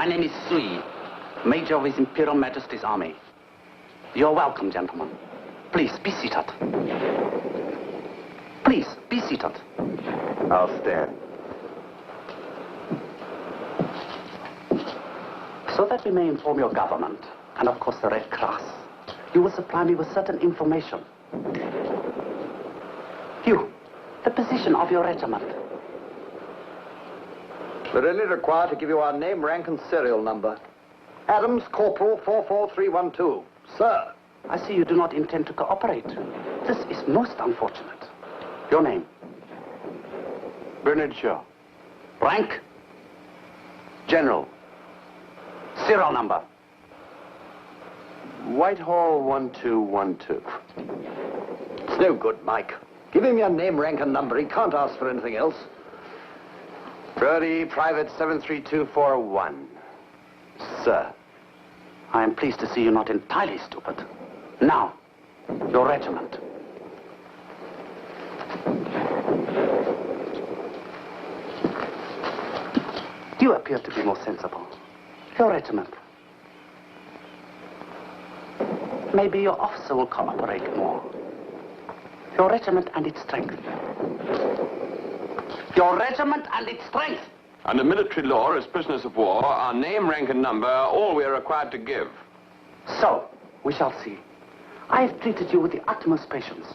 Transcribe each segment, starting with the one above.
My name is Sui, Major of His Imperial Majesty's Army. You're welcome, gentlemen. Please, be seated. Please, be seated. I'll stand. So that we may inform your government, and of course the Red Cross, you will supply me with certain information. You, the position of your regiment. We're only required to give you our name, rank, and serial number. Adams, Corporal 44312. Sir. I see you do not intend to cooperate. This is most unfortunate. Your name? Bernard Shaw. Rank? General. Serial number? Whitehall 1212. It's no good, Mike. Give him your name, rank, and number. He can't ask for anything else. Brody, Private 73241. Sir, I am pleased to see you not entirely stupid. Now, your regiment. You appear to be more sensible. Your regiment. Maybe your officer will cooperate more. Your regiment and its strength. Your regiment and its strength. Under military law, as prisoners of war, our name, rank, and number are all we are required to give. So, we shall see. I have treated you with the utmost patience.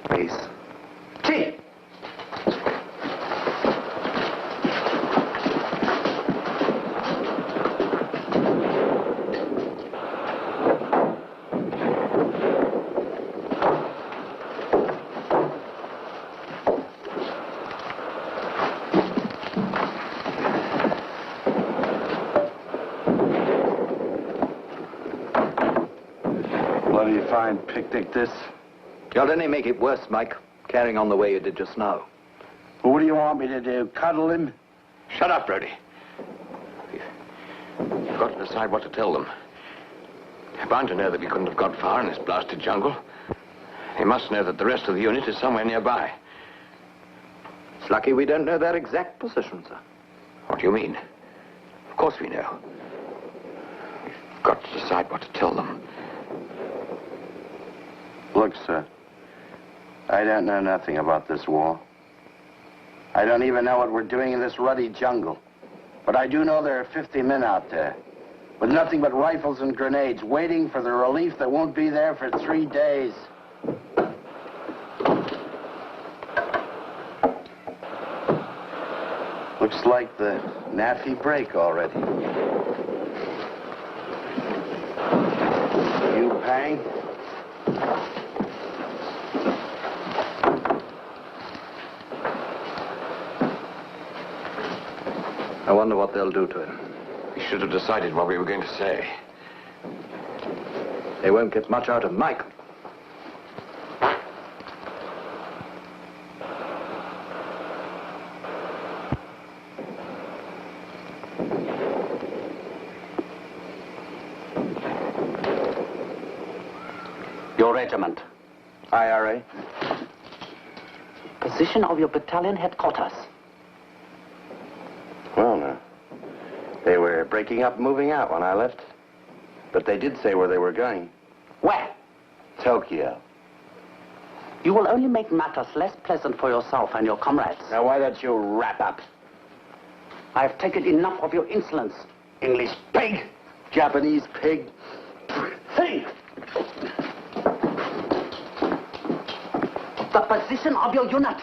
Please. Chief! Fine picnic, this. You'll only make it worse, Mike, carrying on the way you did just now. Well, what do you want me to do? Cuddle him? Shut up, Brody. You've got to decide what to tell them. They're bound to know that we couldn't have got far in this blasted jungle. They must know that the rest of the unit is somewhere nearby. It's lucky we don't know their exact position, sir. What do you mean? Of course we know. We've got to decide what to tell them. Look, sir, I don't know nothing about this war. I don't even know what we're doing in this ruddy jungle. But I do know there are 50 men out there with nothing but rifles and grenades waiting for the relief that won't be there for 3 days. Looks like the NAFI break already. You, Pang? I wonder what they'll do to him. We should have decided what we were going to say. They won't get much out of Mike. Your regiment. IRA. Position of your battalion headquarters. Well, now, they were breaking up and moving out when I left. But they did say where they were going. Where? Tokyo. You will only make matters less pleasant for yourself and your comrades. Now, why don't you wrap up? I have taken enough of your insolence, English pig. Japanese pig. Think! The position of your unit.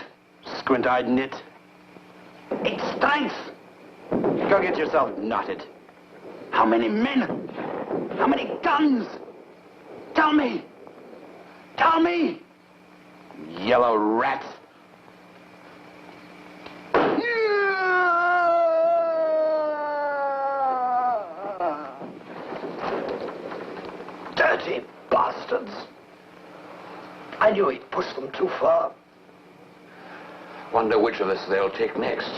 Squint-eyed nit. Its strength. Go get yourself knotted. How many men? How many guns? Tell me. Tell me. Yellow rat. Dirty bastards. I knew he'd pushed them too far. Wonder which of us they'll take next.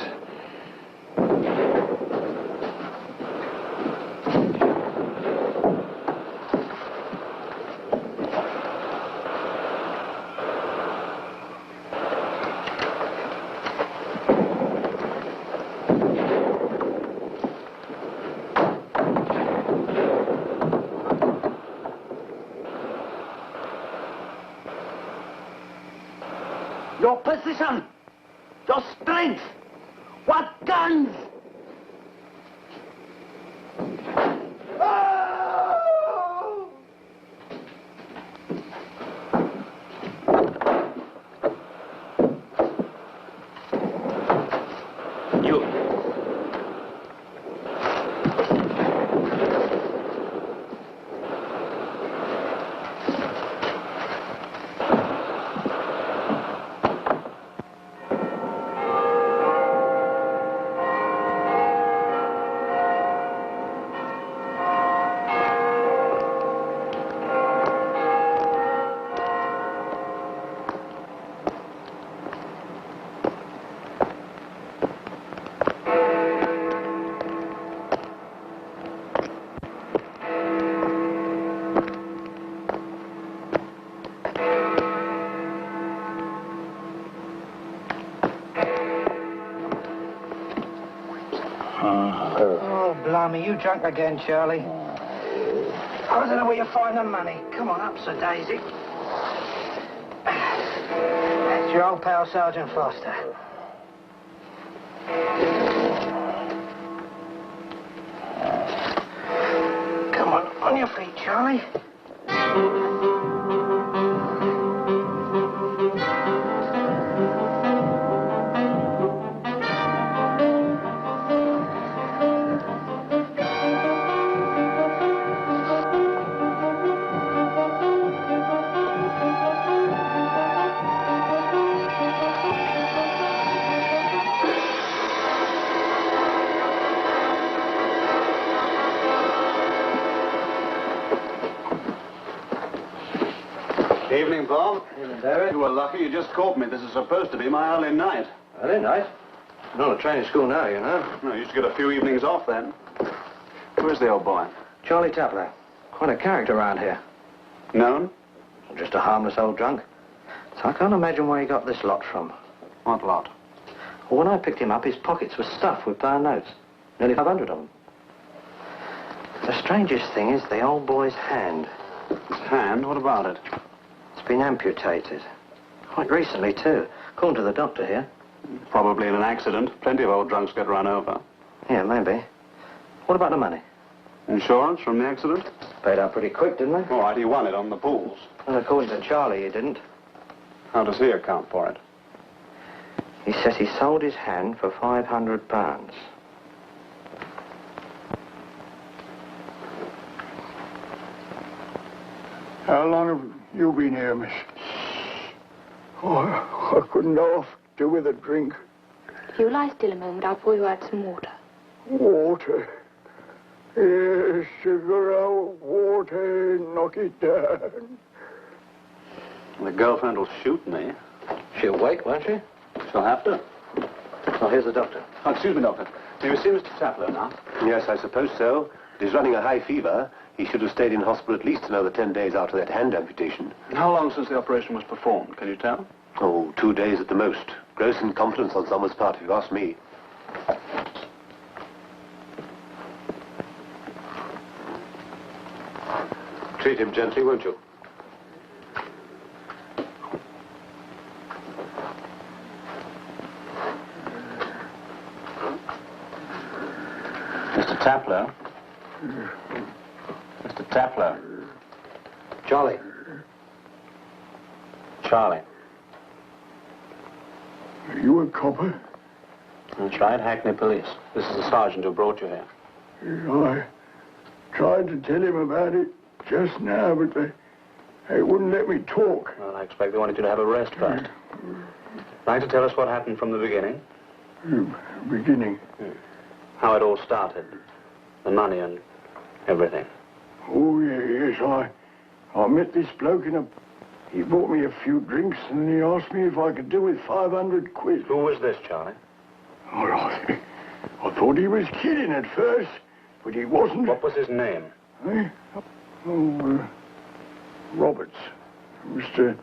Your position! Your strength! What guns? Oh, blimey, you drunk again, Charlie. I don't know where you find the money. Come on up, Sir Daisy. That's your old pal, Sergeant Foster. Come on your feet, Charlie. Evening, Bob. Evening, David. You were lucky you just caught me. This is supposed to be my early night. Early night? Not a training school now, you know. No, I used to get a few evenings off then. Where's the old boy? Charlie Taplow. Quite a character around here. Known? Just a harmless old drunk. So I can't imagine where he got this lot from. What lot? Well, when I picked him up, his pockets were stuffed with pound notes. Nearly 500 of them. The strangest thing is the old boy's hand. His hand? What about it? It's been amputated. Quite recently, too. According to the doctor here. Probably in an accident. Plenty of old drunks get run over. Yeah, maybe. What about the money? Insurance from the accident? Paid out pretty quick, didn't they? All right, he won it on the pools. Well, according to Charlie, he didn't. How does he account for it? He says he sold his hand for £500. How long have you been here, miss? Oh, I couldn't half do with a drink. You lie still a moment. I'll pour you out some water. Water. Yes, sugar out water, knock it down. The girlfriend will shoot me. She'll wake, won't she? She'll have to. Oh, here's the doctor. Oh, excuse me, Doctor. May we see Mr. Taplow now? Yes, I suppose so. He's running a high fever. He should have stayed in hospital at least another 10 days after that hand amputation. How long since the operation was performed? Can you tell? Oh, 2 days at the most. Gross incompetence on someone's part, if you ask me. Treat him gently, won't you? Mr. Taplow? Mr. Taplow? Charlie. Charlie. Are you a copper? That's right, Hackney Police. This is the sergeant who brought you here. I tried to tell him about it just now, but they wouldn't let me talk. Well, I expect they wanted you to have a rest first. Like to tell us what happened from the beginning? Beginning. How it all started. The money and everything. Oh, yes, I met this bloke in a... He bought me a few drinks and he asked me if I could do with 500 quid. Who was this, Charlie? Oh, I thought he was kidding at first, but he wasn't. What was his name? Eh? Oh, Roberts. Mr.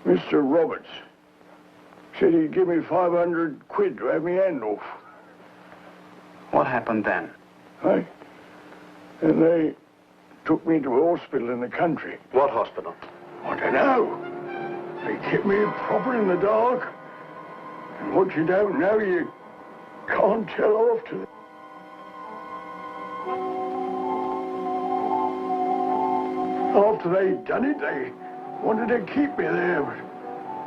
Roberts. Said he'd give me 500 quid to have me hand off. What happened then? Eh? And they took me to a hospital in the country. What hospital? I don't know. They kept me proper in the dark. And what you don't know, you can't tell off to them. After they'd done it, they wanted to keep me there, but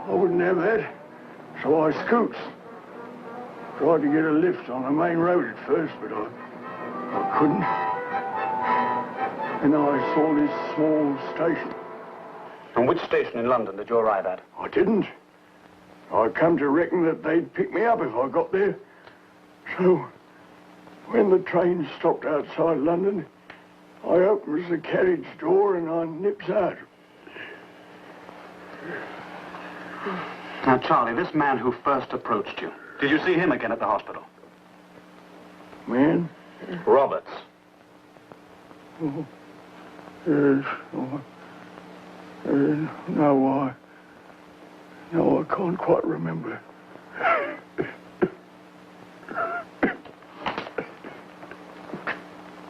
I wouldn't have that. So I scoots. Tried to get a lift on the main road at first, but I couldn't. And I saw this small station. And which station in London did you arrive at? I didn't. I come to reckon that they'd pick me up if I got there. So, when the train stopped outside London, I opens the carriage door and I nips out. Now, Charlie, this man who first approached you, did you see him again at the hospital? Man? Roberts. Oh, yes. Oh, no, I can't quite remember.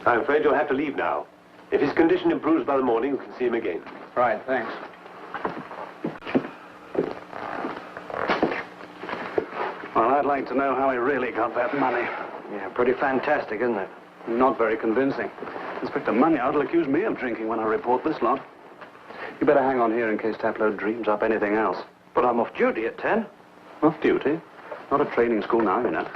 I'm afraid you'll have to leave now. If his condition improves by the morning, you can see him again. Right, thanks. Well, I'd like to know how he really got that money. Yeah, pretty fantastic, isn't it? Not very convincing. Inspector Munyard will accuse me of drinking when I report this lot. You better hang on here in case Taplow dreams up anything else. But I'm off duty at 10. Off duty? Not at training school now, you know.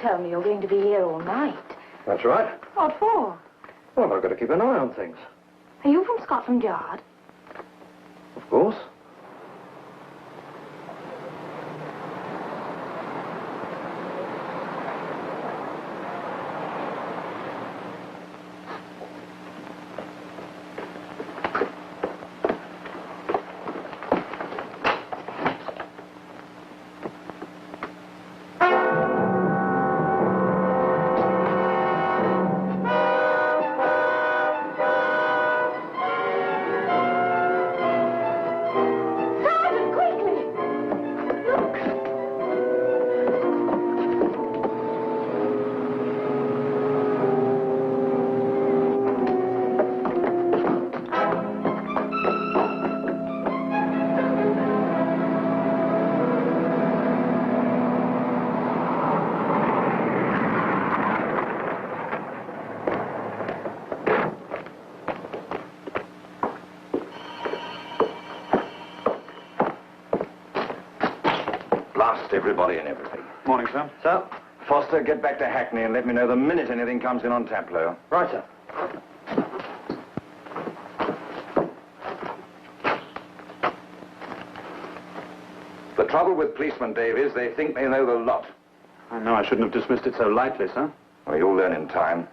Tell me you're going to be here all night. That's right. What for? Well, I've got to keep an eye on things. Are you from Scotland Yard? Of course. Everybody and everything. Morning, sir. Sir? Foster, get back to Hackney and let me know the minute anything comes in on Taplow. Right, sir. The trouble with policemen, Dave, is they think they know the lot. I know I shouldn't have dismissed it so lightly, sir. Well, you'll learn in time.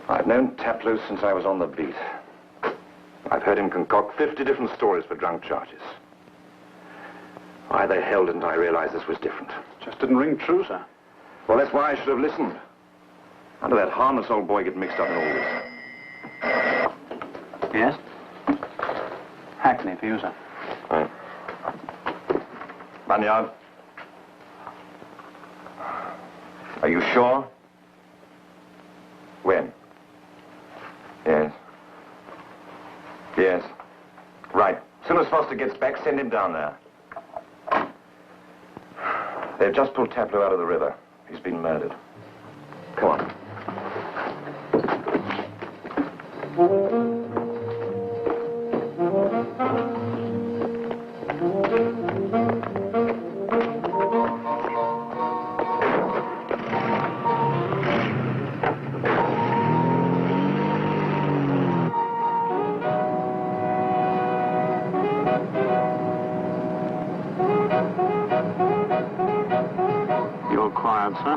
I've known Taplow since I was on the beat. I've heard him concoct 50 different stories for drunk charges. Why the hell didn't I realize this was different? Just didn't ring true, sir. Well, that's why I should have listened. How did that harmless old boy get mixed up in all this? Yes? Hackney for you, sir. Right. Munyard. Are you sure? When? Yes. Yes. Right. As soon as Foster gets back, send him down there. They've just pulled Taplow out of the river. He's been murdered. Come on. You're quiet, sir.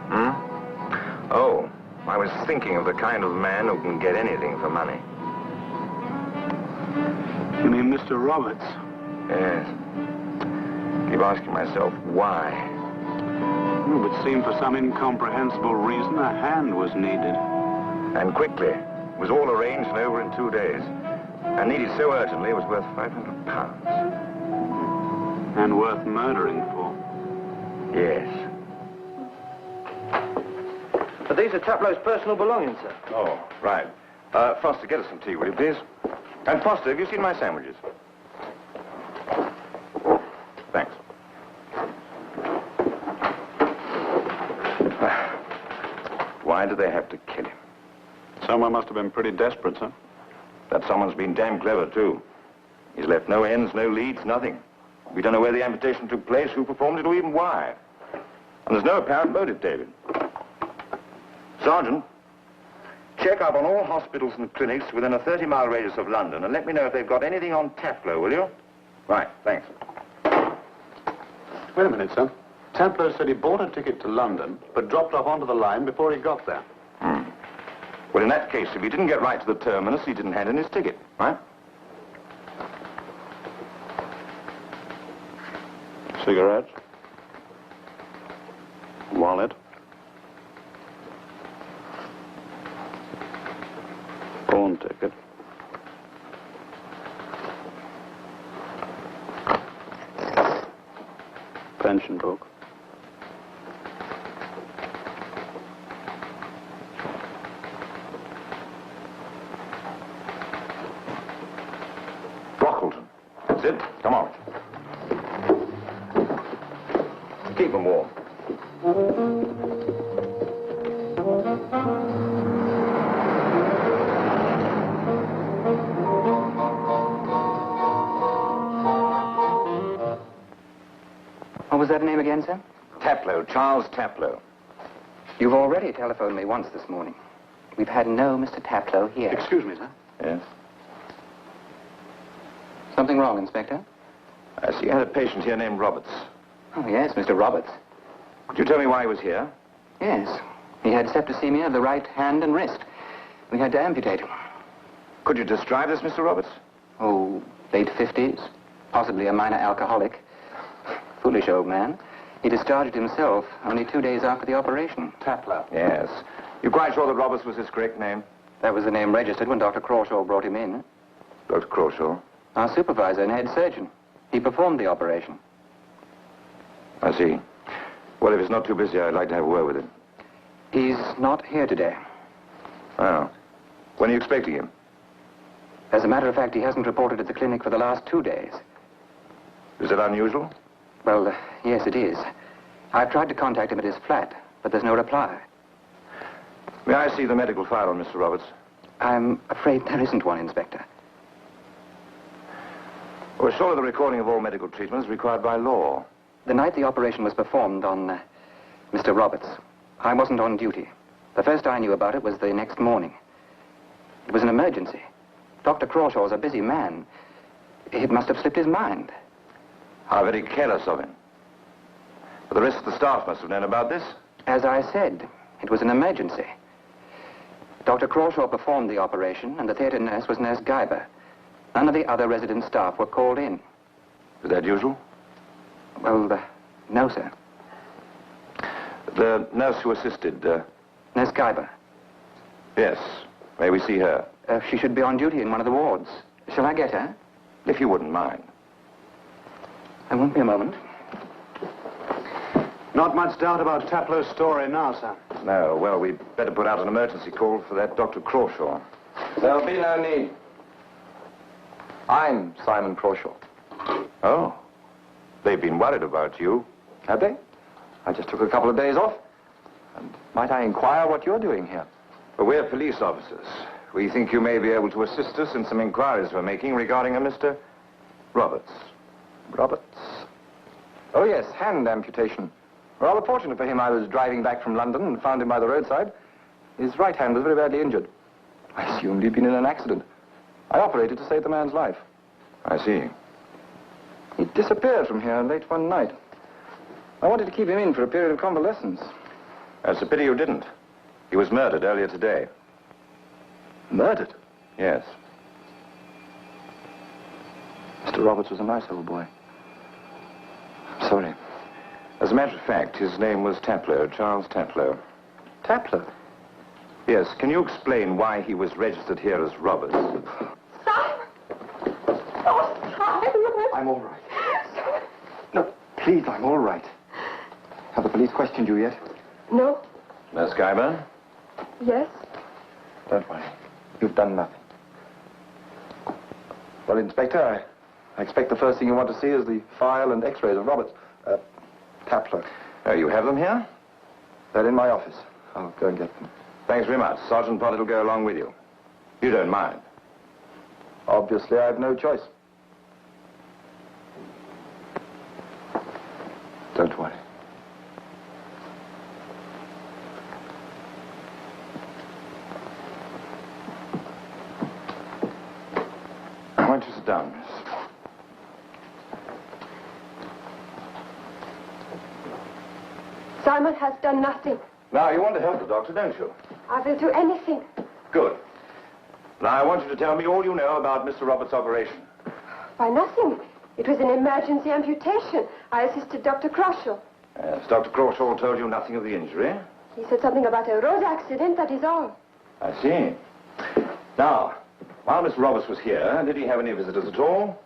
Hmm? Oh, I was thinking of the kind of man who can get anything for money. You mean Mr. Roberts? Yes. Keep asking myself, why? It would seem for some incomprehensible reason a hand was needed. And quickly. It was all arranged and over in 2 days. And needed so urgently it was worth £500. And worth murdering for. Yes. But these are Taplow's personal belongings, sir. Oh, right. Foster, get us some tea, will you, please? And Foster, have you seen my sandwiches? Thanks. Why do they have to kill him? Someone must have been pretty desperate, sir. That someone's been damn clever, too. He's left no ends, no leads, nothing. We don't know where the amputation took place, who performed it, or even why. And there's no apparent motive, David. Sergeant, check up on all hospitals and clinics within a 30-mile radius of London and let me know if they've got anything on Taplow, will you? Right, thanks. Wait a minute, sir. Taplow said he bought a ticket to London, but dropped off onto the line before he got there. Well, in that case, if he didn't get right to the terminus, he didn't hand in his ticket, right? Cigarettes. Wallet. Pawn ticket. Pension book. Brockleton. That's it. Come on. Keep them warm. What was that name again, sir? Taplow, Charles Taplow. You've already telephoned me once this morning. We've had no Mr. Taplow here. Excuse me, sir. Yes? Something wrong, Inspector? I see you had a patient here named Roberts. Oh, yes, Mr. Roberts. Could you tell me why he was here? Yes. He had septicemia of the right hand and wrist. We had to amputate him. Could you describe this, Mr. Roberts? Oh, late 50s. Possibly a minor alcoholic. Foolish old man. He discharged himself only 2 days after the operation. Taplow. Yes. You quite sure that Roberts was his correct name? That was the name registered when Dr. Crawshaw brought him in. Dr. Crawshaw? Our supervisor and head surgeon. He performed the operation. I see. Well, if he's not too busy, I'd like to have a word with him. He's not here today. Oh. When are you expecting him? As a matter of fact, he hasn't reported at the clinic for the last 2 days. Is it unusual? Well, yes, it is. I've tried to contact him at his flat, but there's no reply. May I see the medical file on Mr. Roberts? I'm afraid there isn't one, Inspector. Well, surely the recording of all medical treatment is required by law. The night the operation was performed on Mr. Roberts, I wasn't on duty. The first I knew about it was the next morning. It was an emergency. Dr. Crawshaw's a busy man. It must have slipped his mind. How very careless of him. But the rest of the staff must have known about this. As I said, it was an emergency. Dr. Crawshaw performed the operation, and the theater nurse was Nurse Guyber. None of the other resident staff were called in. Is that usual? Well, no, sir. The nurse who assisted, Nurse Guyber. Yes. May we see her? She should be on duty in one of the wards. Shall I get her? If you wouldn't mind. I won't be a moment. Not much doubt about Taplow's story now, sir. No, well, we'd better put out an emergency call for that Dr. Crawshaw. There'll be no need. I'm Simon Crawshaw. Oh. They've been worried about you. Have they? I just took a couple of days off. And might I inquire what you're doing here? Well, we're police officers. We think you may be able to assist us in some inquiries we're making regarding a Mr. Roberts. Roberts? Oh, yes, hand amputation. Rather fortunate for him, I was driving back from London and found him by the roadside. His right hand was very badly injured. I assumed he'd been in an accident. I operated to save the man's life. I see. He disappeared from here late one night. I wanted to keep him in for a period of convalescence. That's a pity you didn't. He was murdered earlier today. Murdered? Yes. Mr. Roberts was a nice old boy. I'm sorry. As a matter of fact, his name was Taplow, Charles Taplow. Taplow? Yes. Can you explain why he was registered here as Roberts? Simon! Oh, Simon! I'm all right. No, please, I'm all right. Have the police questioned you yet? No. Nurse Guyber? Yes? Don't worry. You've done nothing. Well, Inspector, I expect the first thing you want to see is the file and x-rays of Roberts. Taplow. Oh, you have them here? They're in my office. I'll go and get them. Thanks very much. Sergeant Pottet will go along with you. You don't mind. Obviously, I have no choice. Don't worry. I want you to sit down, miss. Simon has done nothing. Now, you want to help the doctor, don't you? I will do anything. Good. Now, I want you to tell me all you know about Mr. Roberts' operation. Why, nothing. It was an emergency amputation. I assisted Dr. Crawshaw. Yes, Dr. Crawshaw told you nothing of the injury. He said something about a road accident, that is all. I see. Now, while Mr. Roberts was here, did he have any visitors at all?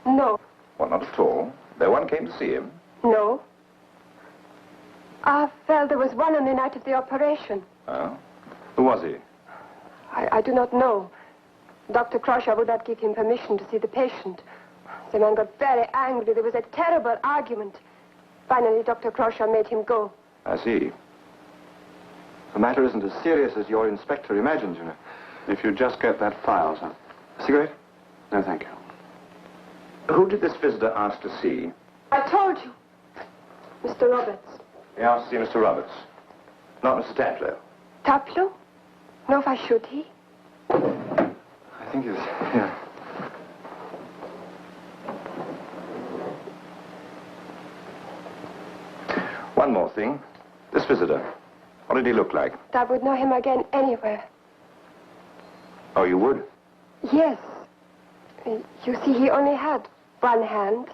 No. Well, not at all. No one came to see him. No. Well, there was one on the night of the operation. Oh? Who was he? I do not know. Dr. Crawshaw would not give him permission to see the patient. The man got very angry. There was a terrible argument. Finally, Dr. Crawshaw made him go. I see. The matter isn't as serious as your inspector imagines, you know. If you just get that file, sir. A cigarette? No, thank you. Who did this visitor ask to see? I told you. Mr. Roberts. He asked to see Mr. Roberts. Not Mr. Taplow. Taplow? No, why should he? I think he's here. One more thing. This visitor, what did he look like? I would know him again anywhere. Oh, you would? Yes. You see, he only had one hand.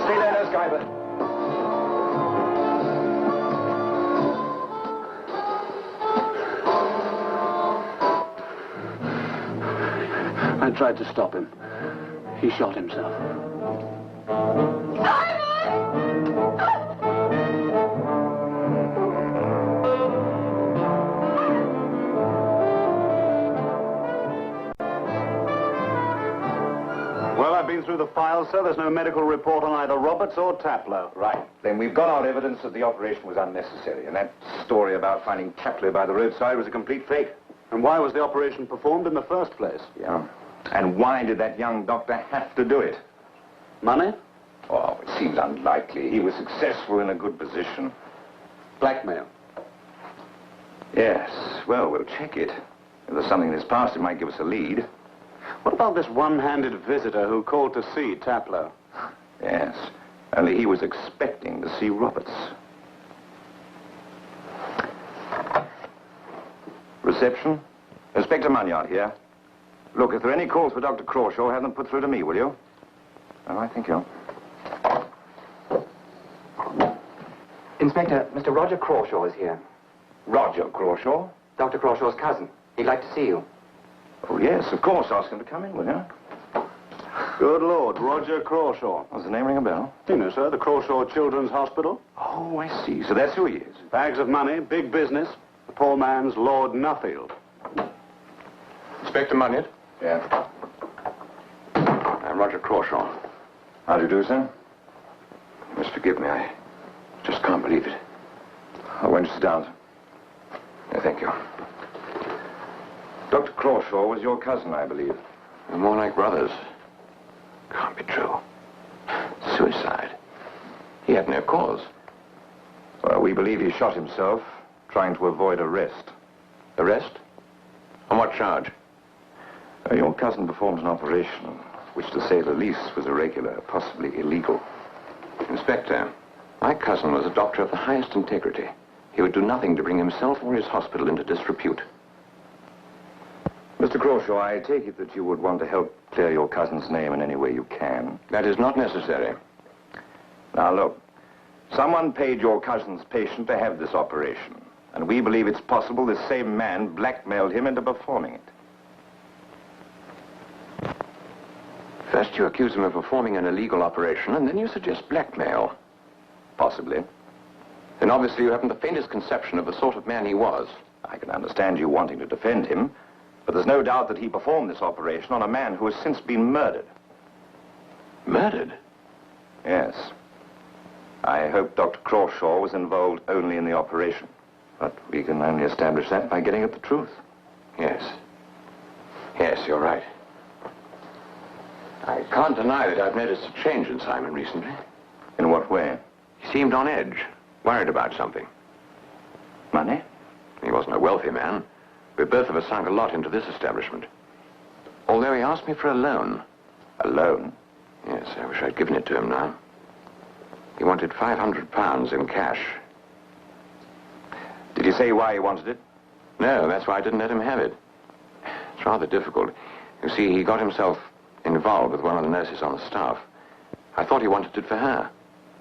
Stay there, Nurse Guyber. I tried to stop him. He shot himself. Well, I've been through the files, sir. There's no medical report on either Roberts or Taplow. Right. Then we've got our evidence that the operation was unnecessary, and that story about finding Taplow by the roadside was a complete fake. And why was the operation performed in the first place? Yeah. And why did that young doctor have to do it? Money? Oh, it seems unlikely. He was successful in a good position. Blackmail? Yes. Well, we'll check it. If there's something in his past, it might give us a lead. What about this one-handed visitor who called to see Taplow? Yes. Only he was expecting to see Roberts. Reception? Inspector Munyard here. Look, if there are any calls for Dr. Crawshaw, have them put through to me, will you? All right, thank you. Inspector, Mr. Roger Crawshaw is here. Roger Crawshaw? Dr. Crawshaw's cousin. He'd like to see you. Oh, yes, of course. Ask him to come in, will you? Good Lord, Roger Crawshaw. Does the name ring a bell? You know, sir, the Crawshaw Children's Hospital. Oh, I see. So that's who he is. Bags of money, big business. The poor man's Lord Nuffield. Inspector Munyard? Yeah. I'm Roger Crawshaw. How do you do, sir? You must forgive me. I just can't believe it. Oh, won't you sit down, sir? Yeah, thank you. Dr. Crawshaw was your cousin, I believe. We're more like brothers. Can't be true. Suicide. He had no cause. Well, we believe he shot himself, trying to avoid arrest. Arrest? On what charge? Your cousin performed an operation which, to say the least, was irregular, possibly illegal. Inspector, my cousin was a doctor of the highest integrity. He would do nothing to bring himself or his hospital into disrepute. Mr. Crawshaw, I take it that you would want to help clear your cousin's name in any way you can. That is not necessary. Now, look, someone paid your cousin's patient to have this operation, and we believe it's possible this same man blackmailed him into performing it. First you accuse him of performing an illegal operation, and then you suggest blackmail. Possibly. Then obviously you haven't the faintest conception of the sort of man he was. I can understand you wanting to defend him, but there's no doubt that he performed this operation on a man who has since been murdered. Murdered? Yes. I hope Dr. Crawshaw was involved only in the operation, but we can only establish that by getting at the truth. Yes. Yes, you're right. I can't deny that I've noticed a change in Simon recently. In what way? He seemed on edge, worried about something. Money? He wasn't a wealthy man. We both of us sunk a lot into this establishment. Although he asked me for a loan. A loan? Yes, I wish I'd given it to him now. He wanted £500 in cash. Did he say why he wanted it? No, that's why I didn't let him have it. It's rather difficult. You see, he got himself involved with one of the nurses on the staff. I thought he wanted it for her.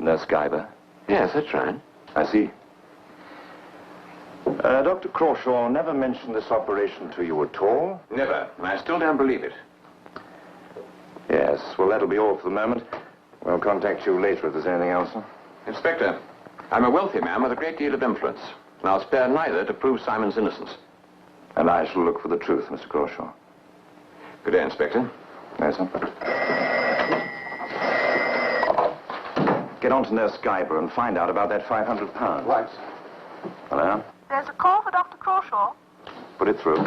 Nurse Guyver? Yes, that's right. I see. Dr. Crawshaw never mentioned this operation to you at all? Never, and I still don't believe it. Yes, well, that'll be all for the moment. We'll contact you later if there's anything else. Inspector, I'm a wealthy man with a great deal of influence, and I'll spare neither to prove Simon's innocence. And I shall look for the truth, Mr. Crawshaw. Good day, Inspector. Yes, sir. Get on to Nurse Guyver and find out about that £500. Right. Hello? There's a call for Dr. Crawshaw. Put it through.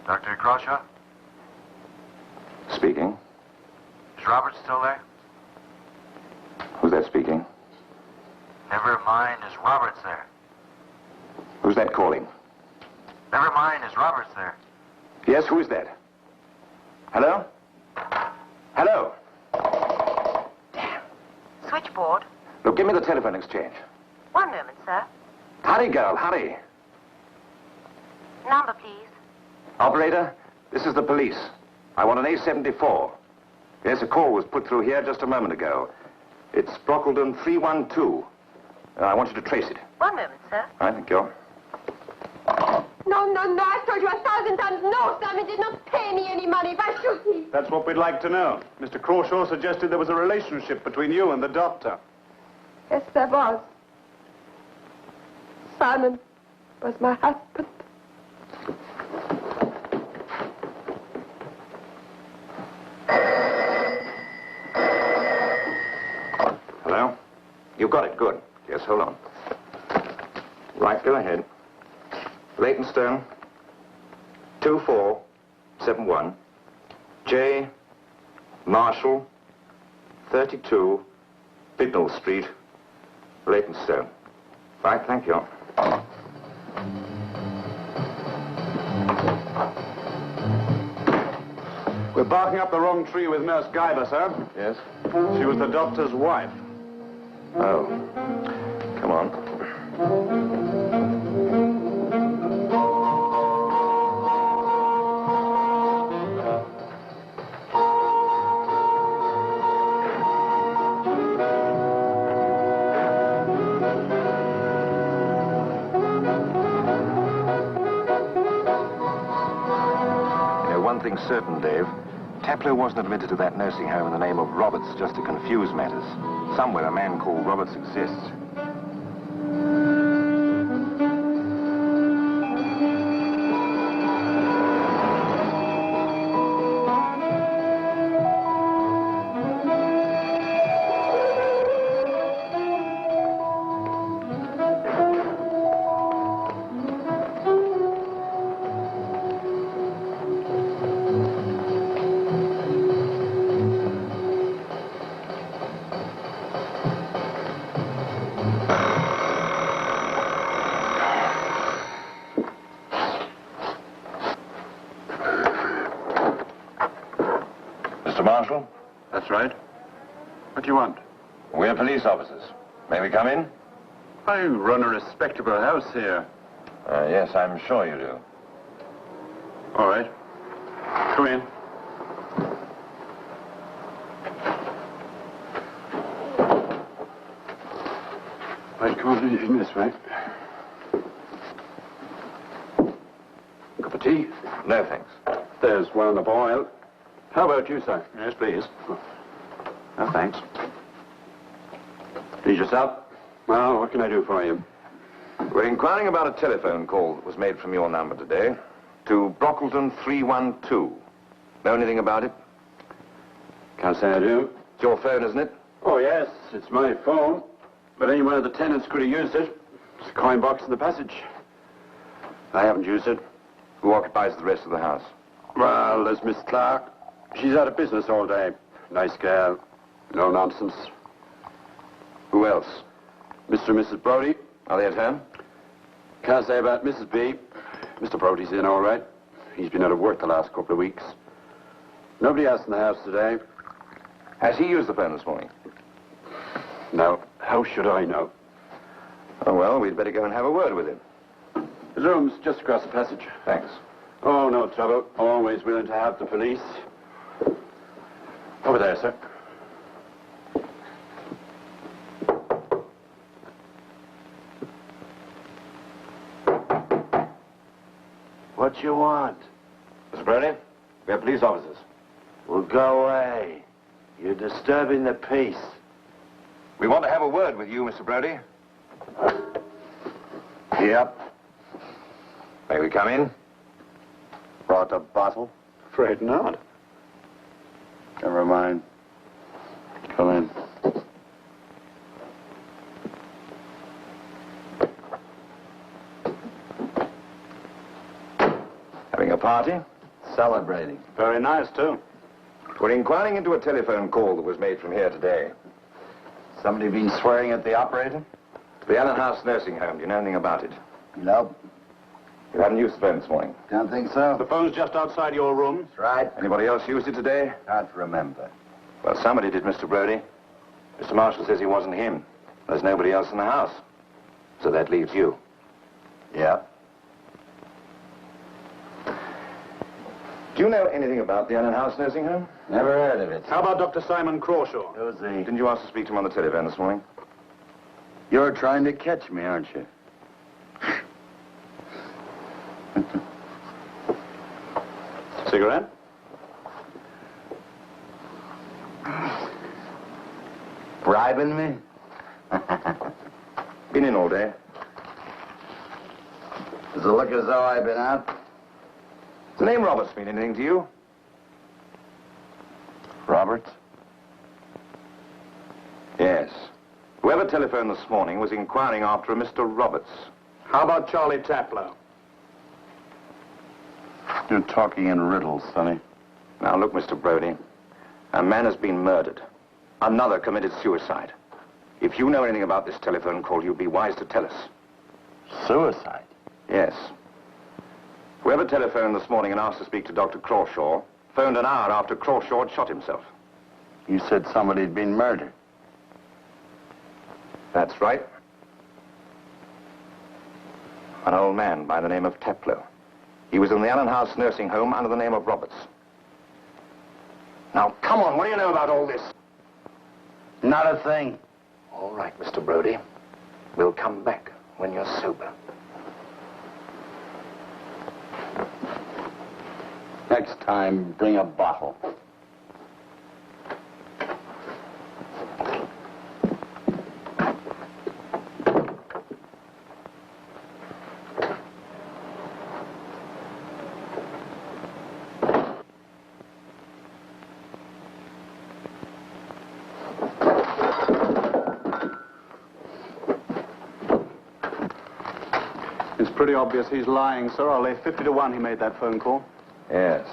Dr. Crawshaw? Speaking. Is Robert still there? Who's that speaking? Never mind, is Robert's there? Who's that calling? Never mind, is Robert's there? Yes, who is that? Hello? Hello? Switchboard. Look, give me the telephone exchange. 1 moment, sir. Hurry, girl, hurry. Number, please. Operator, this is the police. I want an A74. Yes, a call was put through here just a moment ago. It's Brockleton 312. I want you to trace it. 1 moment, sir. All right, thank you. No, I've told you 1,000 times no, Simon did not pay me any money. Why should he? That's what we'd like to know. Mr. Crawshaw suggested there was a relationship between you and the doctor. Yes, there was. Simon was my husband. Hello? You got it, good. Yes, hold on. Right, go ahead. Leytonstone, 2471, J. Marshall, 32, Bignell Street, Leytonstone. Right, thank you. We're barking up the wrong tree with Nurse Guyver, sir. Yes? She was the doctor's wife. Oh. Come on. One thing's certain, Dave. Taplow wasn't admitted to that nursing home in the name of Roberts just to confuse matters. Somewhere a man called Roberts exists. Mr. Marshall? That's right. What do you want? We're police officers. May we come in? I run a respectable house here. Yes, I'm sure you do. All right. Come in. Right, come on in this way. Cup of tea? No, thanks. There's one on the boil. How about you, sir? Yes, please. No, thanks. Please yourself. Well, what can I do for you? We're inquiring about a telephone call that was made from your number today to Brockleton 312. Know anything about it? Can't say I do. It's your phone, isn't it? Oh, yes, it's my phone. But any one of the tenants could have used it. It's a coin box in the passage. I haven't used it. Who occupies the rest of the house? Well, there's Miss Clark. She's out of business all day. Nice girl. No nonsense. Who else? Mr. and Mrs. Brody. Are they at home? Can't say about Mrs. B. Mr. Brody's in all right. He's been out of work the last couple of weeks. Nobody else in the house today. Has he used the phone this morning? No. How should I know? Oh, well, we'd better go and have a word with him. His room's just across the passage. Thanks. Oh, no trouble. Always willing to have the police. Over there, sir. What you want? Mr. Brody, we are police officers. Well, go away. You're disturbing the peace. We want to have a word with you, Mr. Brody. Yep. May we come in? Brought a bottle? Afraid not. Never mind. Come in. Having a party? Celebrating. Very nice, too. We're inquiring into a telephone call that was made from here today. Somebody been swearing at the operator? The Allen House Nursing Home. Do you know anything about it? Nope. You haven't used the phone this morning? Don't think so. The phone's just outside your room. That's right. Anybody else used it today? Can't remember. Well, somebody did, Mr. Brody. Mr. Marshall says it wasn't him. There's nobody else in the house. So that leaves you. Yeah. Do you know anything about the Allen House Nursing Home? Never heard of it. How about Dr. Simon Crawshaw? Who's he? Didn't you ask to speak to him on the telephone this morning? You're trying to catch me, aren't you? Cigarette? Bribing me? Been in all day. Does it look as though I've been out? Does the name Roberts mean anything to you? Roberts? Yes. Whoever telephoned this morning was inquiring after a Mr. Roberts. How about Charlie Taplow? You're talking in riddles, Sonny. Now, look, Mr. Brody. A man has been murdered. Another committed suicide. If you know anything about this telephone call, you'd be wise to tell us. Suicide? Yes. Whoever telephoned this morning and asked to speak to Dr. Crawshaw phoned an hour after Crawshaw had shot himself. You said somebody had been murdered. That's right. An old man by the name of Taplow. He was in the Allen House Nursing Home under the name of Roberts. Now, come on, what do you know about all this? Not a thing. All right, Mr. Brody. We'll come back when you're sober. Next time, bring a bottle. It's pretty obvious he's lying, sir. I'll lay 50 to 1 he made that phone call. Yes.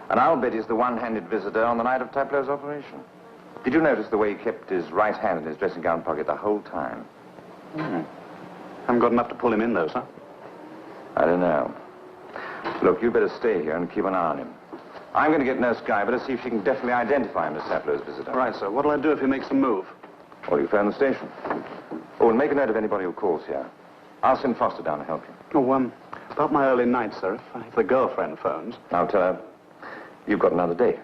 And I'll bet he's the one-handed visitor on the night of Taplow's operation. Did you notice the way he kept his right hand in his dressing gown pocket the whole time? Haven't got enough to pull him in, though, sir. I don't know. Look, you better stay here and keep an eye on him. I'm going to get Nurse Guyver to see if she can definitely identify Miss Saplow's visitor. Right, sir. What'll I do if he makes a move? Well, you phone the station. Oh, and make a note of anybody who calls here. I'll send Foster down to help you. Oh, about my early night, sir. If the girlfriend phones. I'll tell her you've got another date.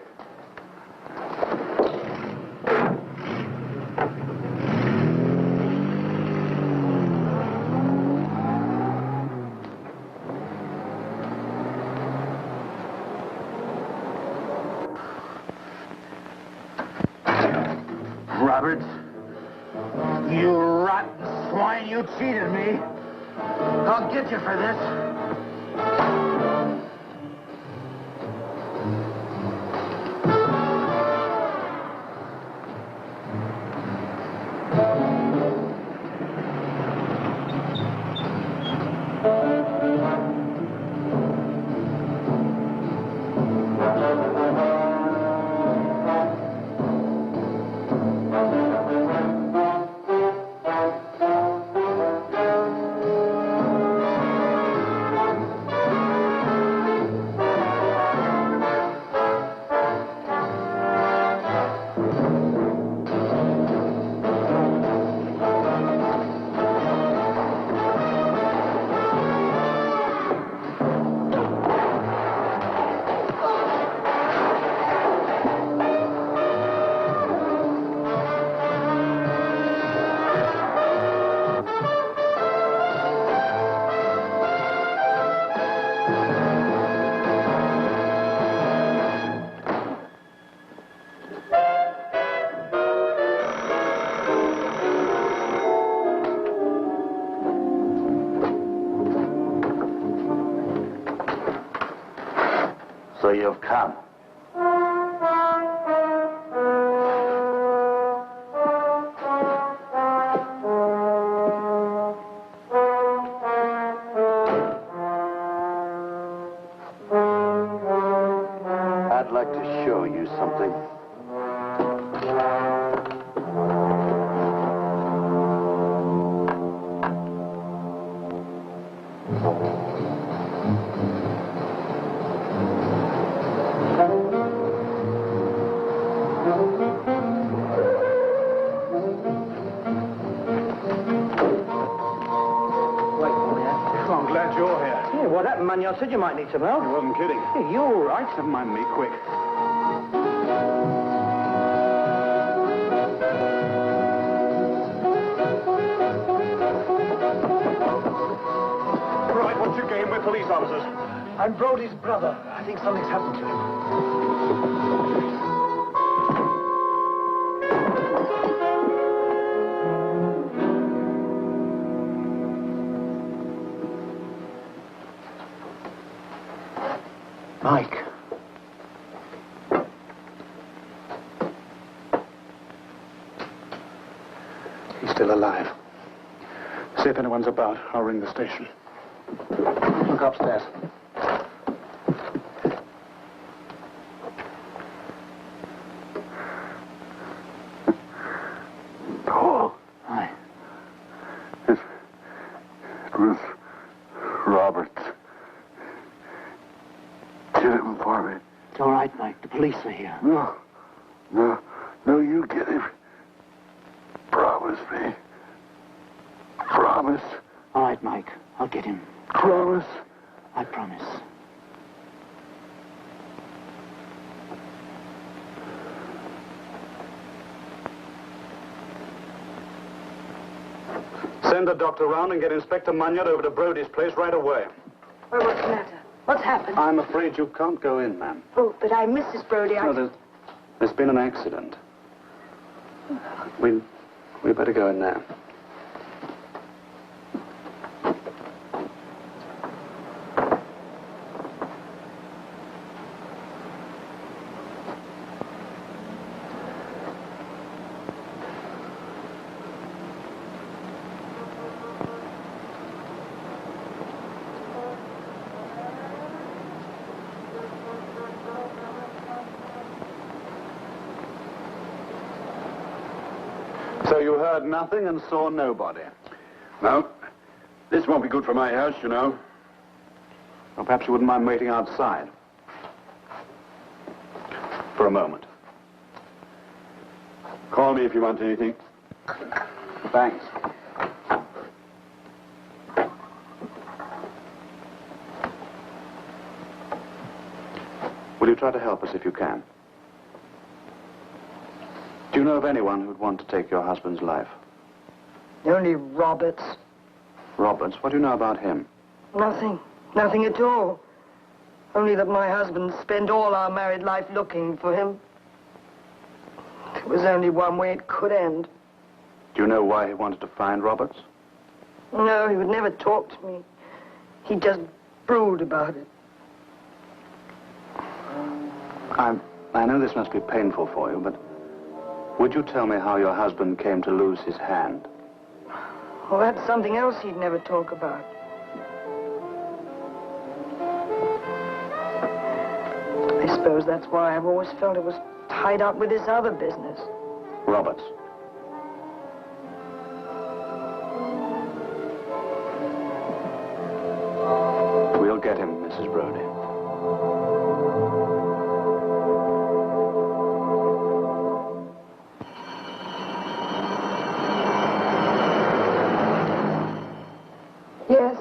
Roberts, you rotten swine, you cheated me. I'll get you for this. So you've come. I'd like to show you something. I said you might need some help. I wasn't kidding. Hey, you all right? Never mind me, quick. Right, what's your game? We're police officers. I'm Brody's brother. I think something's happened to him. Mike. He's still alive. See if anyone's about. I'll ring the station. Look upstairs. Paul. Hi. It was Robert. Get him for me. It's all right, Mike. The police are here. No, you get him. Promise me. Promise. All right, Mike. I'll get him. Promise. I promise. Send a doctor round and get Inspector Munyard over to Brody's place right away. Well, what's the matter? What's happened? I'm afraid you can't go in, ma'am. Oh, but I'm Mrs. Brody. No, there's been an accident. We better go in there. So you heard nothing and saw nobody? No. This won't be good for my house, you know. Well, perhaps you wouldn't mind waiting outside. For a moment. Call me if you want anything. Thanks. Will you try to help us if you can? Do you know of anyone who'd want to take your husband's life? Only Roberts. Roberts? What do you know about him? Nothing. Nothing at all. Only that my husband spent all our married life looking for him. There was only one way it could end. Do you know why he wanted to find Roberts? No, he would never talk to me. He just brooded about it. I know this must be painful for you, but would you tell me how your husband came to lose his hand? Well, that's something else he'd never talk about. I suppose that's why I've always felt it was tied up with this other business. Roberts. We'll get him, Mrs. Brody. Yes,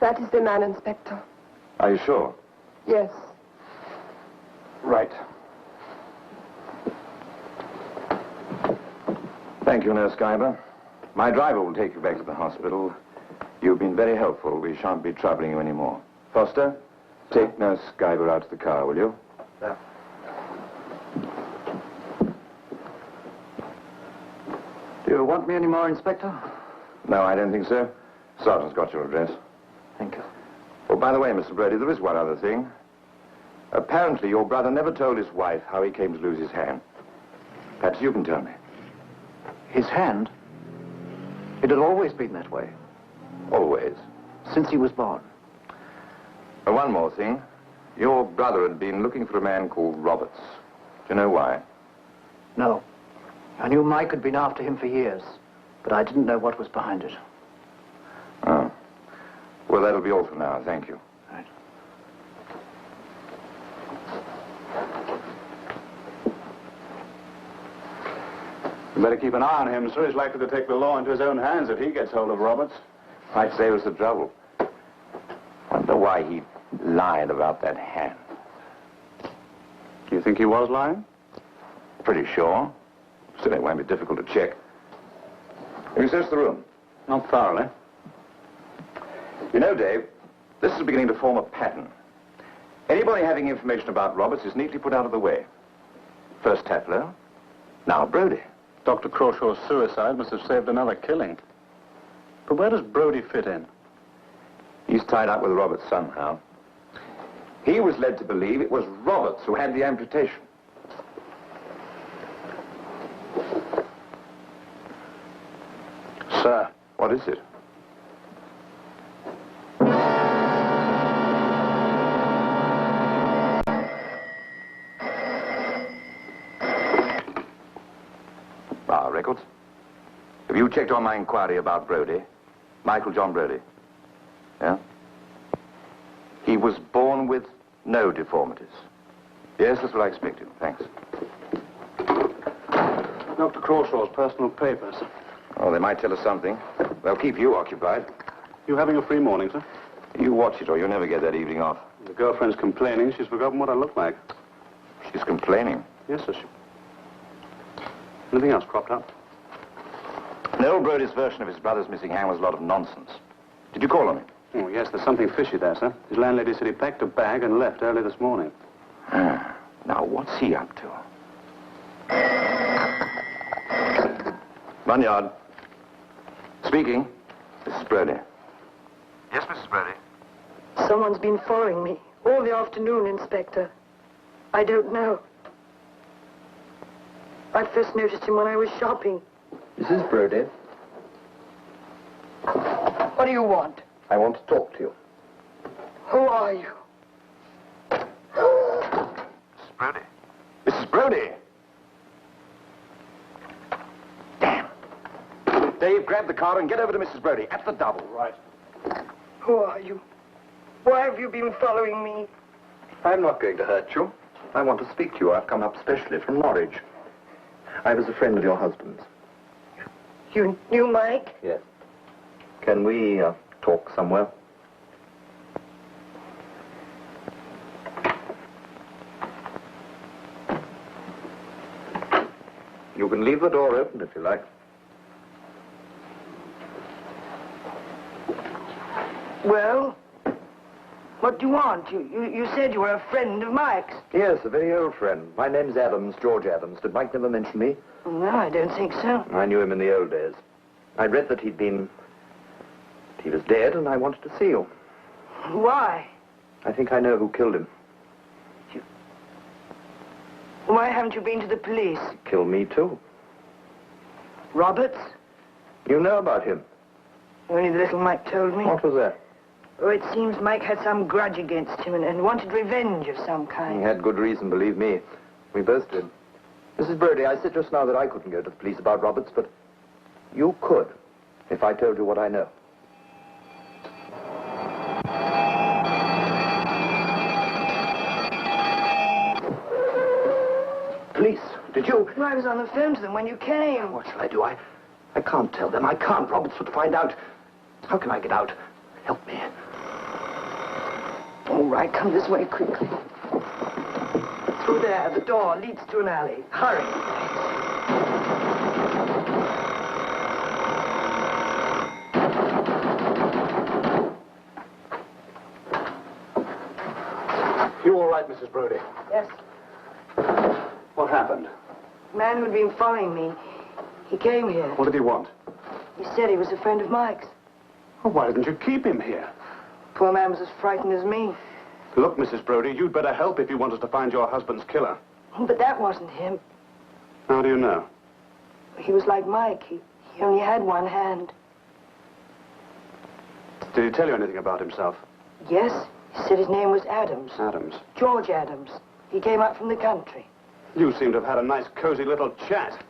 that is the man, Inspector. Are you sure? Yes. Right. Thank you, Nurse Guyver. My driver will take you back to the hospital. You've been very helpful. We shan't be troubling you anymore. Foster, take Nurse Guyver out to the car, will you? Yeah. Do you want me anymore, Inspector? No, I don't think so. Sergeant's got your address. Thank you. Oh, by the way, Mr. Brady, there is one other thing. Apparently, your brother never told his wife how he came to lose his hand. Perhaps you can tell me. His hand? It had always been that way. Always. Since he was born. One more thing. Your brother had been looking for a man called Roberts. Do you know why? No. I knew Mike had been after him for years, but I didn't know what was behind it. Oh. Well, that'll be all for now. Thank you. Right. You better keep an eye on him, sir. He's likely to take the law into his own hands if he gets hold of Roberts. I'd say it was the trouble. Wonder why he lied about that hand. Do you think he was lying? Pretty sure. Still, it won't be difficult to check. Have you searched the room? Not thoroughly. You know, Dave, this is beginning to form a pattern. Anybody having information about Roberts is neatly put out of the way. First Tatlow, now Brody. Dr. Crawshaw's suicide must have saved another killing. But where does Brody fit in? He's tied up with Roberts somehow. He was led to believe it was Roberts who had the amputation. Sir. What is it? Records. Have you checked on my inquiry about Brody? Michael John Brody? Yeah? He was born with no deformities. Yes, that's what I expected. Thanks. Dr. Crawshaw's personal papers. Oh, they might tell us something. They'll keep you occupied. You having a free morning, sir? You watch it or you'll never get that evening off. The girlfriend's complaining. She's forgotten what I look like. She's complaining? Yes, sir. Anything else cropped up? No, Brody's version of his brother's missing hand was a lot of nonsense. Did you call on him? Oh, yes, there's something fishy there, sir. His landlady said he packed a bag and left early this morning. Ah, now, what's he up to? Bunyard. Speaking. Mrs. Brody. Yes, Mrs. Brady. Someone's been following me all the afternoon, Inspector. I don't know. I first noticed him when I was shopping. Mrs. Brody? What do you want? I want to talk to you. Who are you? Mrs. Brody. Mrs. Brody! Damn. Dave, grab the car and get over to Mrs. Brody at the double. Right. Who are you? Why have you been following me? I'm not going to hurt you. I want to speak to you. I've come up specially from Norwich. I was a friend of your husband's. You knew Mike? Yes. Can we talk somewhere? You can leave the door open if you like. Well, what do you want? You said you were a friend of Mike's. Yes, a very old friend. My name's Adams, George Adams. Did Mike never mention me? No, I don't think so. I knew him in the old days. I'd read that he was dead, and I wanted to see you. Why? I think I know who killed him. Why haven't you been to the police? Killed me, too. Roberts? You know about him? Only the little Mike told me. What was that? Oh, it seems Mike had some grudge against him and wanted revenge of some kind. He had good reason, believe me. We both did. Mrs. Brodie, I said just now that I couldn't go to the police about Roberts, but you could, if I told you what I know. Police, did you? Well, I was on the phone to them when you came. What shall I do? I can't tell them. I can't. Roberts would find out. How can I get out? Help me. All right, come this way quickly. Through there, the door leads to an alley. Hurry. You all right, Mrs. Brodie? Yes. What happened? The man who'd been following me, he came here. What did he want? He said he was a friend of Mike's. Well, why didn't you keep him here? Poor man was as frightened as me. Look, Mrs. Brodie, you'd better help if you want us to find your husband's killer. But that wasn't him. How do you know? He was like Mike. He only had one hand. Did he tell you anything about himself? Yes. He said his name was Adams. Adams. George Adams. He came up from the country. You seem to have had a nice, cozy little chat.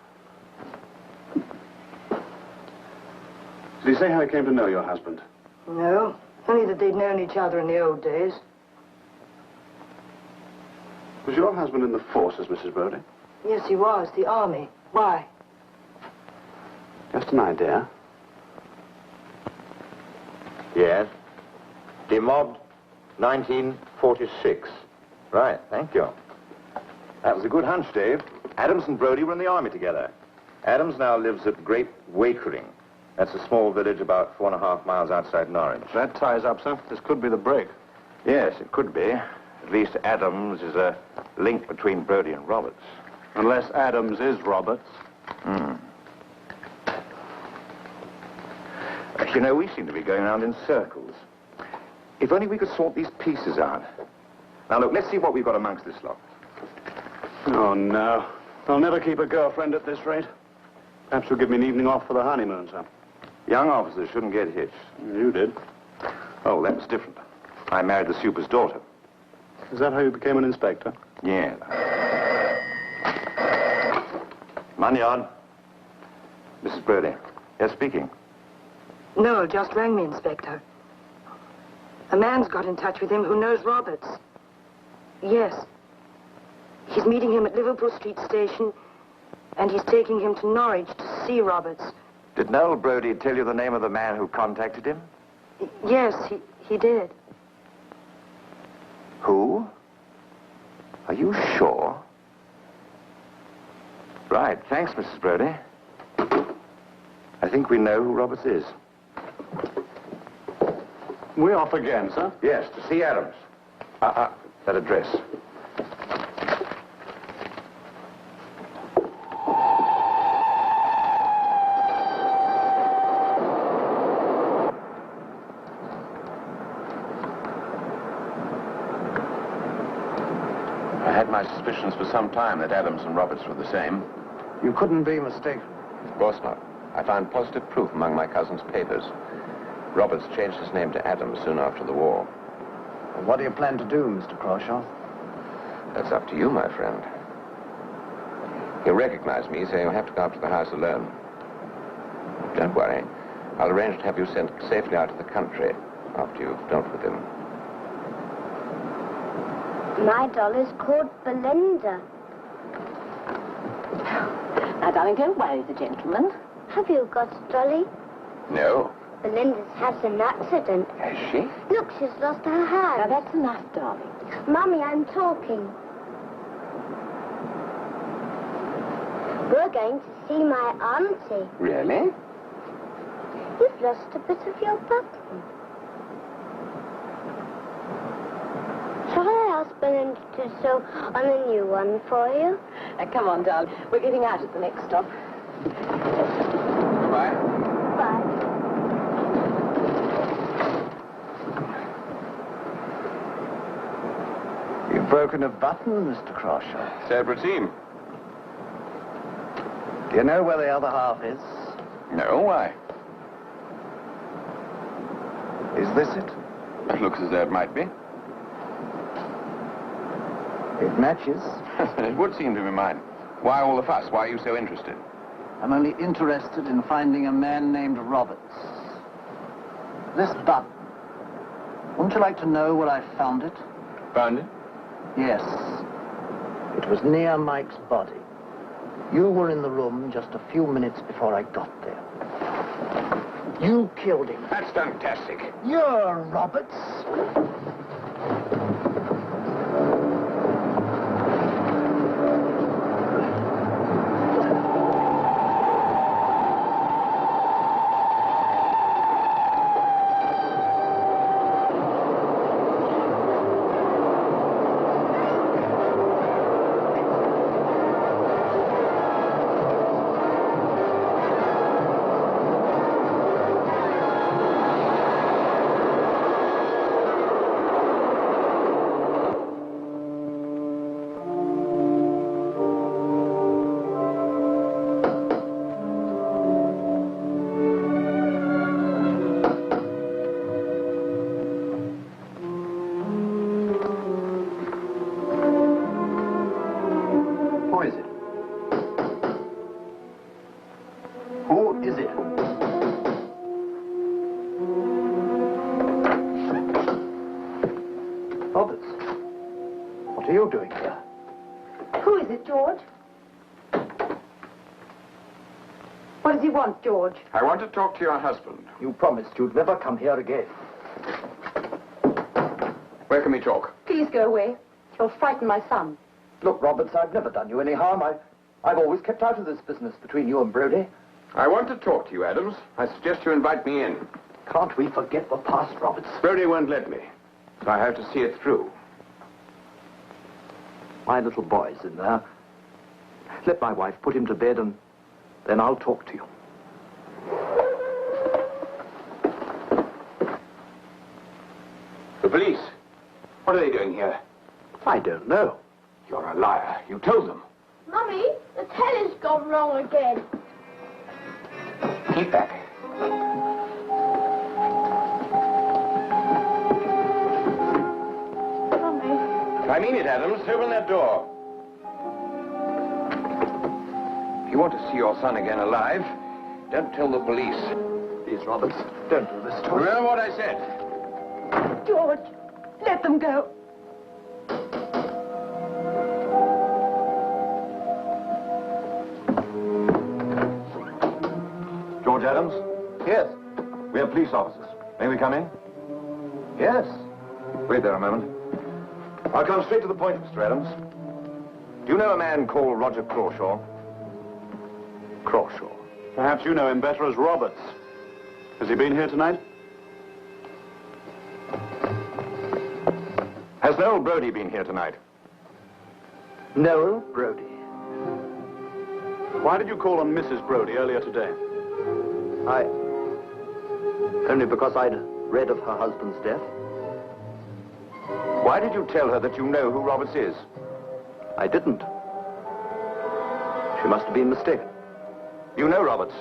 Did he say how he came to know your husband? No. Only that they'd known each other in the old days. Was your husband in the forces, Mrs. Brodie? Yes, he was. The army. Why? Just an idea. Yes. Demobbed 1946. Right, thank you. That was a good hunch, Dave. Adams and Brodie were in the army together. Adams now lives at Great Wakering. That's a small village about 4.5 miles outside Norwich. That ties up, sir. This could be the break. Yes, it could be. At least Adams is a link between Brodie and Roberts. Unless Adams is Roberts. You know, we seem to be going around in circles. If only we could sort these pieces out. Now, look, let's see what we've got amongst this lot. Oh, no. I'll never keep a girlfriend at this rate. Perhaps you'll give me an evening off for the honeymoon, sir. Young officers shouldn't get hitched. You did. Oh, that was different. I married the super's daughter. Is that how you became an inspector? Yeah. Munyard. Mrs. Brodie. Yes, speaking. Noel just rang me, Inspector. A man's got in touch with him who knows Roberts. Yes. He's meeting him at Liverpool Street Station, and he's taking him to Norwich to see Roberts. Did Noel Brodie tell you the name of the man who contacted him? Yes, he did. Who? Are you sure? Right, thanks, Mrs. Brodie. I think we know who Roberts is. We're off again, sir? Yes, to see Adams. That address. I had my suspicions for some time that Adams and Roberts were the same. You couldn't be mistaken. Of course not. I found positive proof among my cousin's papers. Roberts changed his name to Adams soon after the war. And what do you plan to do, Mr. Crawshaw? That's up to you, my friend. He'll recognize me, so you'll have to go up to the house alone. Don't worry. I'll arrange to have you sent safely out of the country after you've dealt with him. My doll is called Belinda. Now, darling, don't worry the gentleman. Have you got a dolly? No. Belinda's had an accident. Has she? Look, she's lost her hand. Now, that's enough, darling. Mummy, I'm talking. We're going to see my auntie. Really? You've lost a bit of your button. Shall I ask Belinda to sew on a new one for you? Come on, darling. We're getting out at the next stop. Goodbye. Bye. You've broken a button, Mr. Crawshaw. So it would seem. Do you know where the other half is? No, why? Is this it? It looks as though it might be. It matches. It would seem to be mine. Why all the fuss? Why are you so interested? I'm only interested in finding a man named Roberts. This button. Wouldn't you like to know where I found it? Found it? Yes. It was near Mike's body. You were in the room just a few minutes before I got there. You killed him. That's fantastic. You're Roberts. What does he want, George? I want to talk to your husband. You promised you'd never come here again. Where can we talk? Please go away. You'll frighten my son. Look, Roberts, I've never done you any harm. I've always kept out of this business between you and Brody. I want to talk to you, Adams. I suggest you invite me in. Can't we forget the past, Roberts? Brody won't let me, so I have to see it through. My little boy's in there. Let my wife put him to bed, and then I'll talk to you. The police? What are they doing here? I don't know. You're a liar. You told them. Mummy, the telly's gone wrong again. Keep back. Mummy. I mean it, Adams. Open that door. If you want to see your son again alive, don't tell the police. Please, Roberts, don't do this to us. Remember what I said. George, let them go. George Adams? Yes. We are police officers. May we come in? Yes. Wait there a moment. I'll come straight to the point, Mr. Adams. Do you know a man called Roger Crawshaw? Crawshaw. Perhaps you know him better as Roberts. Has he been here tonight? Has Noel Brody been here tonight? Noel Brody. Why did you call on Mrs. Brody earlier today? Only because I'd read of her husband's death. Why did you tell her that you know who Roberts is? I didn't. She must have been mistaken. You know Roberts?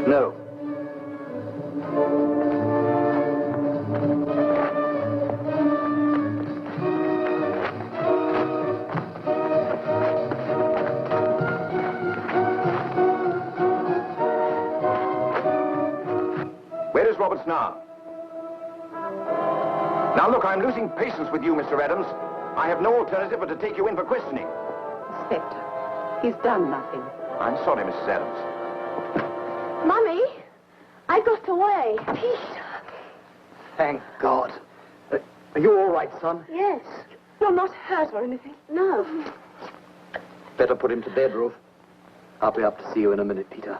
No. Where is Roberts now? Now, look, I'm losing patience with you, Mr. Adams. I have no alternative but to take you in for questioning. Inspector, he's done nothing. I'm sorry, Mrs. Adams. Mummy, I got away. Peter. Thank God. Are you all right, son? Yes. You're not hurt or anything? No. Better put him to bed, Ruth. I'll be up to see you in a minute, Peter.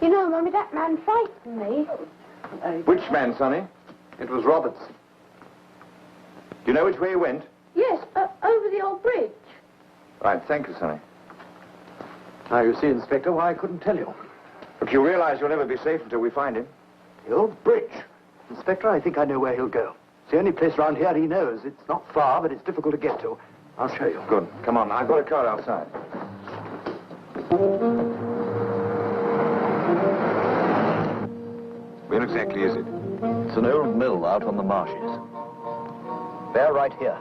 You know, Mummy, that man frightened me. Which man, Sonny? It was Roberts. Do you know which way he went? Yes, over the old bridge. Right, thank you, Sonny. Now, you see, Inspector, why I couldn't tell you. Look, you realize you'll never be safe until we find him. The old bridge. Inspector, I think I know where he'll go. It's the only place around here he knows. It's not far, but it's difficult to get to. I'll show you. Good. Come on, I've got a car outside. Where exactly is it? It's an old mill out on the marshes. They're right here.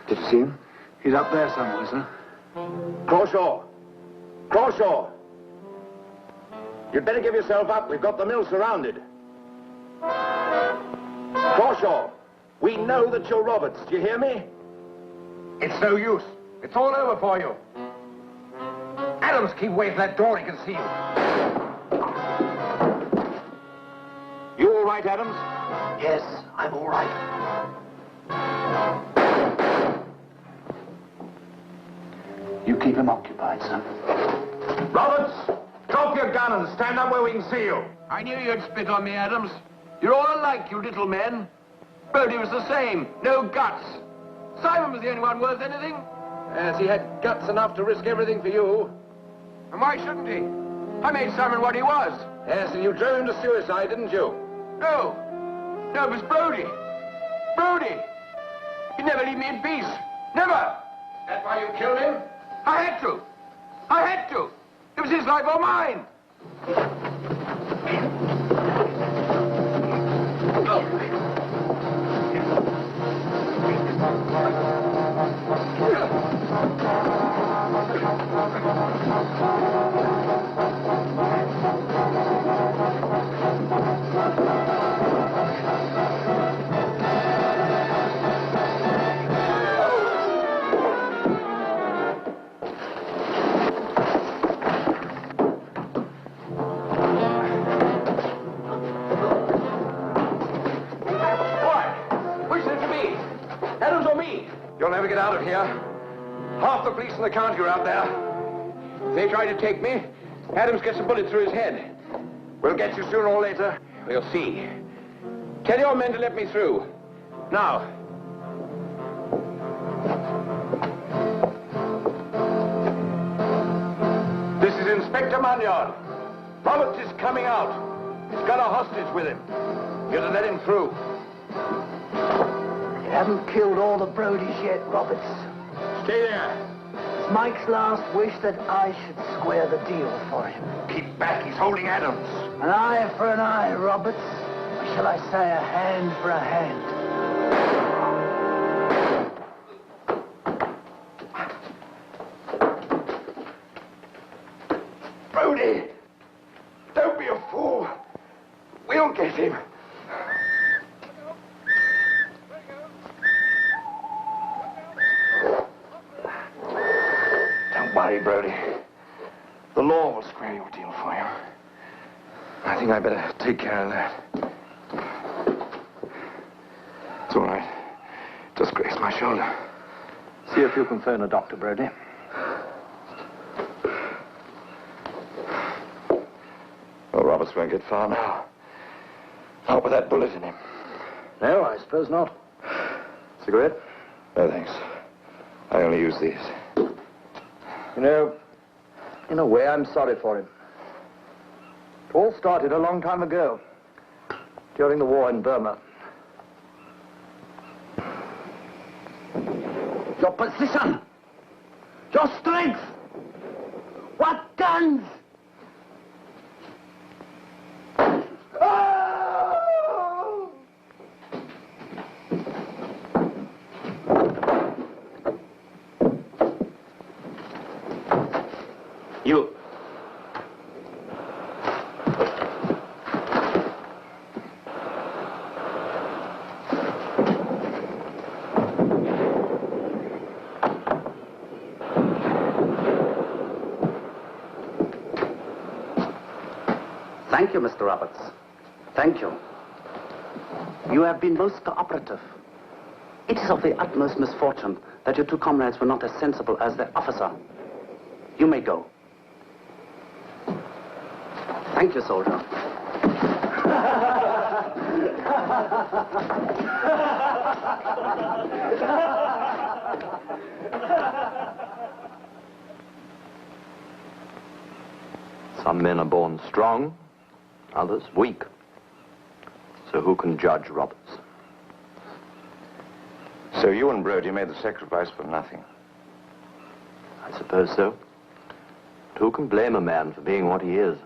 Did you see him? He's up there somewhere, sir. Crawshaw! Crawshaw! You'd better give yourself up. We've got the mill surrounded. Crawshaw! We know that you're Roberts. Do you hear me? It's no use. It's all over for you. Adams, keep away from that door. He can see you. You all right, Adams? Yes, I'm all right. You keep him occupied, son. Roberts! Drop your gun and stand up where we can see you. I knew you'd spit on me, Adams. You're all alike, you little men. Brody was the same. No guts. Simon was the only one worth anything. Yes, he had guts enough to risk everything for you. And why shouldn't he? I made Simon what he was. Yes, and you drove him to suicide, didn't you? No. No, it was Brody. Brody. He'd never leave me in peace. Never. That's why you killed him? I had to. I had to. It was his life or mine. You'll never get out of here. Half the police in the county are out there. If they try to take me, Adams gets a bullet through his head. We'll get you sooner or later. We'll see. Tell your men to let me through. Now. This is Inspector Magnard. Roberts is coming out. He's got a hostage with him. You're to let him through. You haven't killed all the Brodies yet, Roberts. Stay there. It's Mike's last wish that I should square the deal for him. Keep back. He's holding Adams. An eye for an eye, Roberts. Or shall I say a hand for a hand? Brody! Don't be a fool. We'll get him. Don't worry, Brody. The law will square your deal for you. I think I better take care of that. It's all right. Just grazed my shoulder. See if you can phone a doctor, Brody. Well, Roberts won't get far now. Not with that bullet in him. No, I suppose not. Cigarette? No, thanks. I only use these. You know, in a way, I'm sorry for him. It all started a long time ago, during the war in Burma. Your position! Your strength! What guns? You. Thank you, Mr. Roberts. Thank you. You have been most cooperative. It is of the utmost misfortune that your two comrades were not as sensible as their officer. You may go. Thank you, soldier. Some men are born strong, others weak. So who can judge Roberts? So you and Brody made the sacrifice for nothing? I suppose so. But who can blame a man for being what he is?